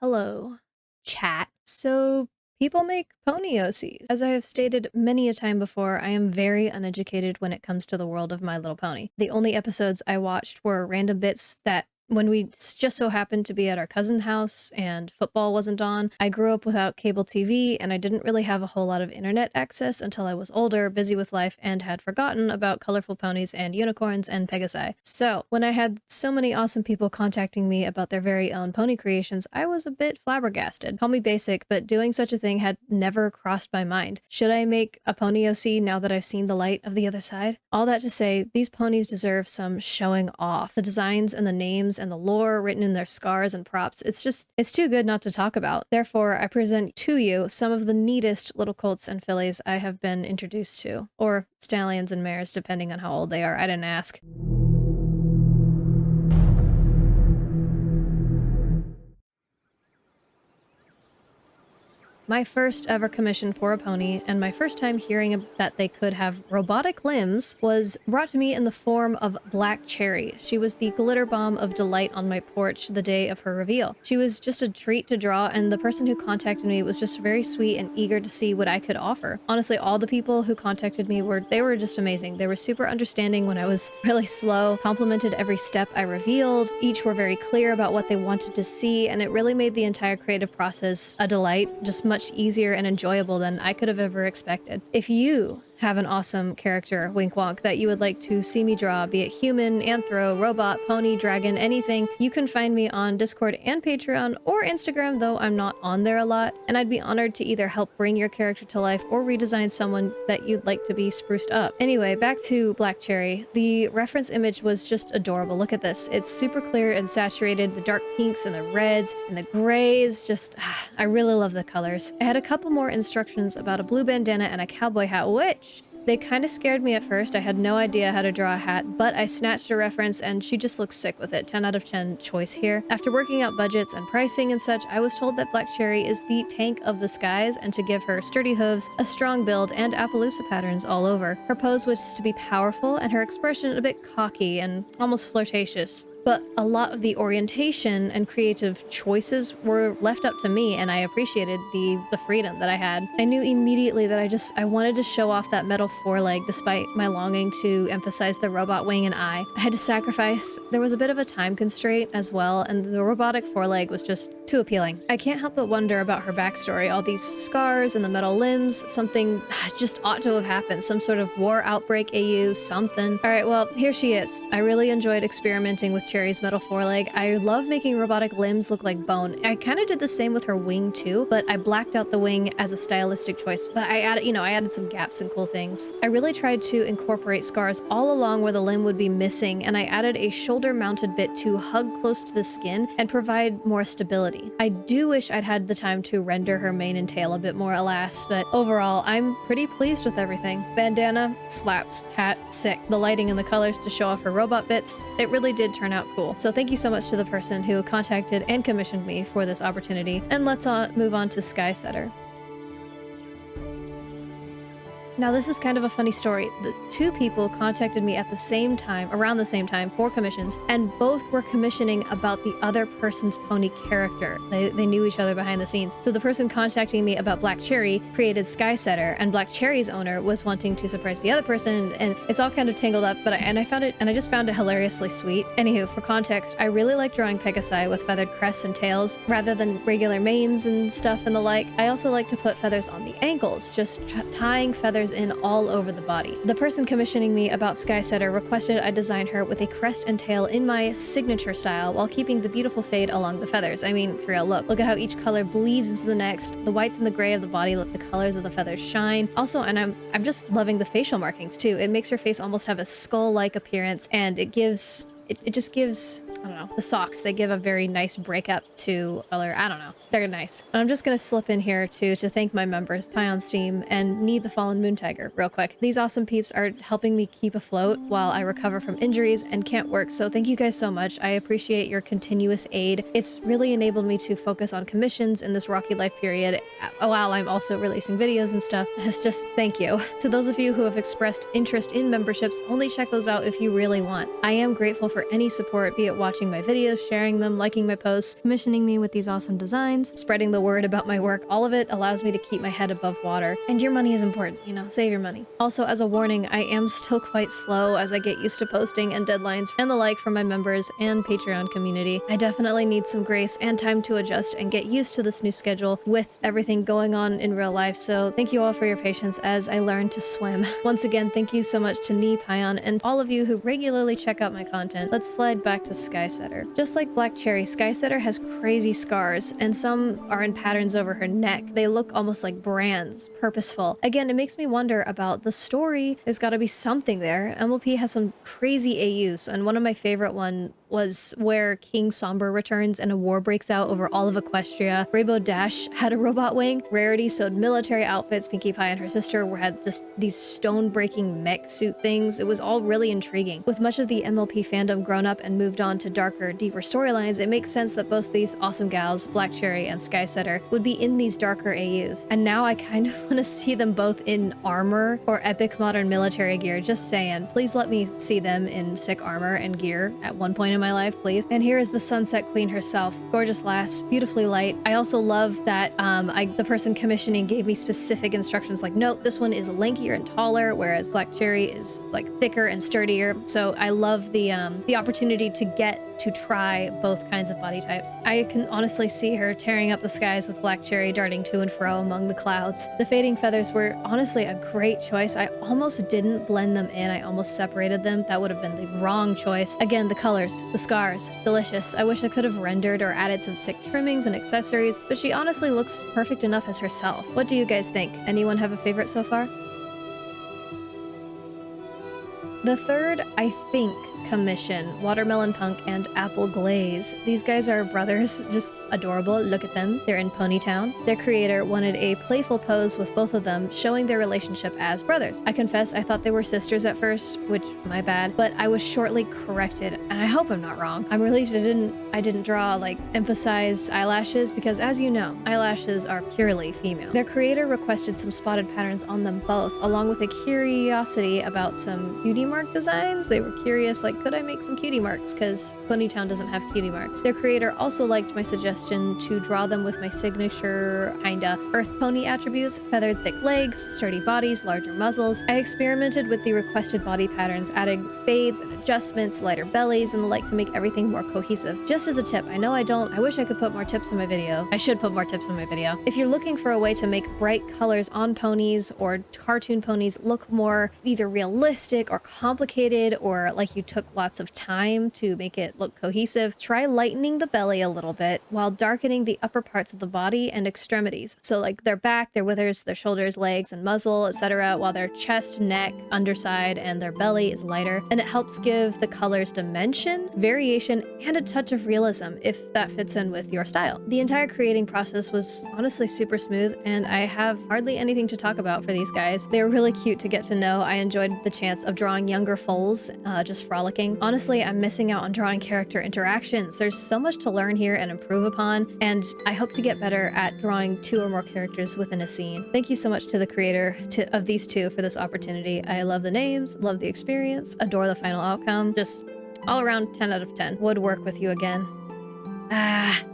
Hello, chat. So, people make pony OCs. As I have stated many a time before, I am very uneducated when it comes to the world of My Little Pony. The only episodes I watched were random bits that when we just so happened to be at our cousin's house and football wasn't on. I grew up without cable TV and I didn't really have a whole lot of internet access until I was older, busy with life, and had forgotten about colorful ponies and unicorns and pegasi. So, when I had so many awesome people contacting me about their very own pony creations, I was a bit flabbergasted. Call me basic, but doing such a thing had never crossed my mind. Should I make a pony OC now that I've seen the light of the other side? All that to say, these ponies deserve some showing off. The designs and the names and the lore written in their scars and props, it's too good not to talk about. Therefore, I present to you some of the neatest little colts and fillies I have been introduced to. Or stallions and mares, depending on how old they are. I didn't ask. My first ever commission for a pony, and my first time hearing that they could have robotic limbs, was brought to me in the form of Black Cherry. She was the glitter bomb of delight on my porch the day of her reveal. She was just a treat to draw, and the person who contacted me was just very sweet and eager to see what I could offer. Honestly, all the people who contacted me were just amazing. They were super understanding when I was really slow, complimented every step I revealed. Each were very clear about what they wanted to see, and it really made the entire creative process a delight, just much easier and enjoyable than I could have ever expected. If you have an awesome character, wink wonk, that you would like to see me draw, be it human, anthro, robot, pony, dragon, anything, you can find me on Discord and Patreon or Instagram, though I'm not on there a lot, and I'd be honored to either help bring your character to life or redesign someone that you'd like to be spruced up. Anyway, back to Black Cherry. The reference image was just adorable. Look at this. It's super clear and saturated, the dark pinks and the reds and the grays, I really love the colors. I had a couple more instructions about a blue bandana and a cowboy hat, which they kind of scared me at first. I had no idea how to draw a hat, but I snatched a reference and she just looks sick with it. 10 out of 10 choice here. After working out budgets and pricing and such, I was told that Black Cherry is the tank of the skies and to give her sturdy hooves, a strong build, and Appaloosa patterns all over. Her pose was to be powerful and her expression a bit cocky and almost flirtatious. But a lot of the orientation and creative choices were left up to me, and I appreciated the freedom that I had. I knew immediately that I wanted to show off that metal foreleg despite my longing to emphasize the robot wing and eye. I had to sacrifice. There was a bit of a time constraint as well, and the robotic foreleg was just too appealing. I can't help but wonder about her backstory. All these scars and the metal limbs, something just ought to have happened. Some sort of war outbreak AU, something. Alright, well, here she is. I really enjoyed experimenting with Cherry's metal foreleg. I love making robotic limbs look like bone. I kind of did the same with her wing too, but I blacked out the wing as a stylistic choice. But I added some gaps and cool things. I really tried to incorporate scars all along where the limb would be missing, and I added a shoulder-mounted bit to hug close to the skin and provide more stability. I do wish I'd had the time to render her mane and tail a bit more, alas, but overall, I'm pretty pleased with everything. Bandana, slaps, hat, sick. The lighting and the colors to show off her robot bits, it really did turn out cool. So thank you so much to the person who contacted and commissioned me for this opportunity, and let's move on to Skye Setter. Now, this is kind of a funny story. The two people contacted me at the same time, around the same time, for commissions, and both were commissioning about the other person's pony character. They knew each other behind the scenes. So the person contacting me about Black Cherry created Skye Setter, and Black Cherry's owner was wanting to surprise the other person, and it's all kind of tangled up, but I just found it hilariously sweet. Anywho, for context, I really like drawing pegasi with feathered crests and tails, rather than regular manes and stuff and the like. I also like to put feathers on the ankles, just tying feathers in all over the body. The person commissioning me about Skye Setter requested I design her with a crest and tail in my signature style while keeping the beautiful fade along the feathers. I mean, for real, look at how each color bleeds into the next. The whites and the gray of the body let the colors of the feathers shine. Also, and I'm just loving the facial markings too. It makes her face almost have a skull-like appearance, and it just gives, I don't know, the socks, they give a very nice breakup to color. I don't know. They're nice. And I'm just gonna slip in here to thank my members, Pion's team, and Need the Fallen Moon Tiger, real quick. These awesome peeps are helping me keep afloat while I recover from injuries and can't work, so thank you guys so much. I appreciate your continuous aid. It's really enabled me to focus on commissions in this rocky life period while I'm also releasing videos and stuff. It's just thank you. To those of you who have expressed interest in memberships, only check those out if you really want. I am grateful for any support, be it watching my videos, sharing them, liking my posts, commissioning me with these awesome designs, spreading the word about my work. All of it allows me to keep my head above water. And your money is important, you know, save your money. Also, as a warning, I am still quite slow as I get used to posting and deadlines and the like from my members and Patreon community. I definitely need some grace and time to adjust and get used to this new schedule with everything going on in real life. So thank you all for your patience as I learn to swim. Once again, thank you so much to Nee, Pion, and all of you who regularly check out my content. Let's slide back to Skye Setter. Just like Black Cherry, Skye Setter has crazy scars, and some are in patterns over her neck. They look almost like brands, purposeful. Again, it makes me wonder about the story. There's got to be something there. MLP has some crazy AUs, and one of my favorite one was where King Somber returns and a war breaks out over all of Equestria. Rainbow Dash had a robot wing. Rarity sewed military outfits. Pinkie Pie and her sister had just these stone-breaking mech suit things. It was all really intriguing. With much of the MLP fandom grown up and moved on to darker, deeper storylines, it makes sense that both these awesome gals, Black Cherry and Skye Setter, would be in these darker AUs. And now I kind of want to see them both in armor or epic modern military gear. Just saying. Please let me see them in sick armor and gear at one point in my life, please. And here is the Sunset Queen herself. Gorgeous lass, beautifully light. I also love that the person commissioning gave me specific instructions like, note, this one is lankier and taller, whereas Black Cherry is like thicker and sturdier. So I love the opportunity to get to try both kinds of body types. I can honestly see her tearing up the skies with Black Cherry darting to and fro among the clouds. The fading feathers were honestly a great choice. I almost didn't blend them in. I almost separated them. That would have been the wrong choice. Again, the colors, the scars, delicious. I wish I could have rendered or added some sick trimmings and accessories, but she honestly looks perfect enough as herself. What do you guys think? Anyone have a favorite so far? The third, I think, commission, Watermelon Punk and Apple Glaze. These guys are brothers, just adorable. Look at them. They're in Ponytown. Their creator wanted a playful pose with both of them, showing their relationship as brothers. I confess I thought they were sisters at first, which my bad, but I was shortly corrected, and I hope I'm not wrong. I'm relieved I didn't draw like emphasized eyelashes because, as you know, eyelashes are purely female. Their creator requested some spotted patterns on them both, along with a curiosity about some cutie mark designs. They were curious, like, could I make some cutie marks? Because Ponytown doesn't have cutie marks. Their creator also liked my suggestion to draw them with my signature kinda earth pony attributes, feathered thick legs, sturdy bodies, larger muzzles. I experimented with the requested body patterns, adding fades and adjustments, lighter bellies, and the like to make everything more cohesive. Just as a tip, I wish I could put more tips in my video. I should put more tips in my video. If you're looking for a way to make bright colors on ponies or cartoon ponies look more either realistic or complicated, or like you took lots of time to make it look cohesive, try lightening the belly a little bit while darkening the upper parts of the body and extremities. So like their back, their withers, their shoulders, legs, and muzzle, etc., while their chest, neck, underside, and their belly is lighter. And it helps give the colors dimension, variation, and a touch of realism if that fits in with your style. The entire creating process was honestly super smooth, and I have hardly anything to talk about for these guys. They were really cute to get to know. I enjoyed the chance of drawing younger foals, just frolicking. Honestly, I'm missing out on drawing character interactions. There's so much to learn here and improve upon, and I hope to get better at drawing 2 or more characters within a scene. Thank you so much to the creator of these 2 for this opportunity. I love the names, love the experience, adore the final outcome. Just all around 10 out of 10. Would work with you again.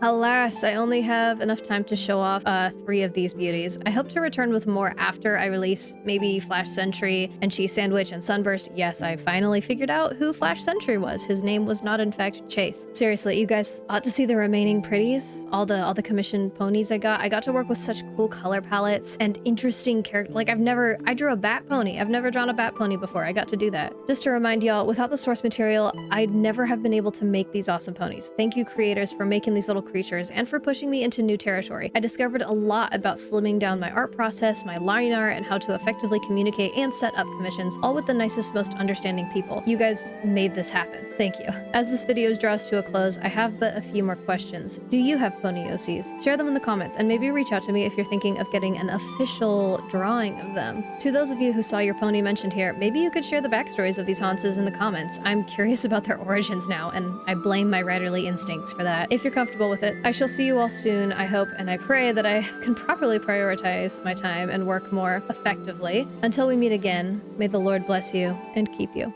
Alas, I only have enough time to show off 3 of these beauties. I hope to return with more after I release maybe Flash Sentry and Cheese Sandwich and Sunburst. Yes, I finally figured out who Flash Sentry was. His name was not in fact Chase. Seriously, you guys ought to see the remaining pretties. All the commissioned ponies I got to work with such cool color palettes and interesting character. Like I drew a bat pony. I've never drawn a bat pony before. I got to do that. Just to remind y'all, without the source material, I'd never have been able to make these awesome ponies. Thank you creators for making these little creatures and for pushing me into new territory. I discovered a lot about slimming down my art process, my line art, and how to effectively communicate and set up commissions, all with the nicest, most understanding people. You guys made this happen. Thank you. As this video draws to a close, I have but a few more questions. Do you have pony OCs? Share them in the comments and maybe reach out to me if you're thinking of getting an official drawing of them. To those of you who saw your pony mentioned here, maybe you could share the backstories of these Hanses in the comments. I'm curious about their origins now, and I blame my writerly instincts for that. If you're comfortable with it, I shall see you all soon. I hope and I pray that I can properly prioritize my time and work more effectively. Until we meet again, may the Lord bless you and keep you.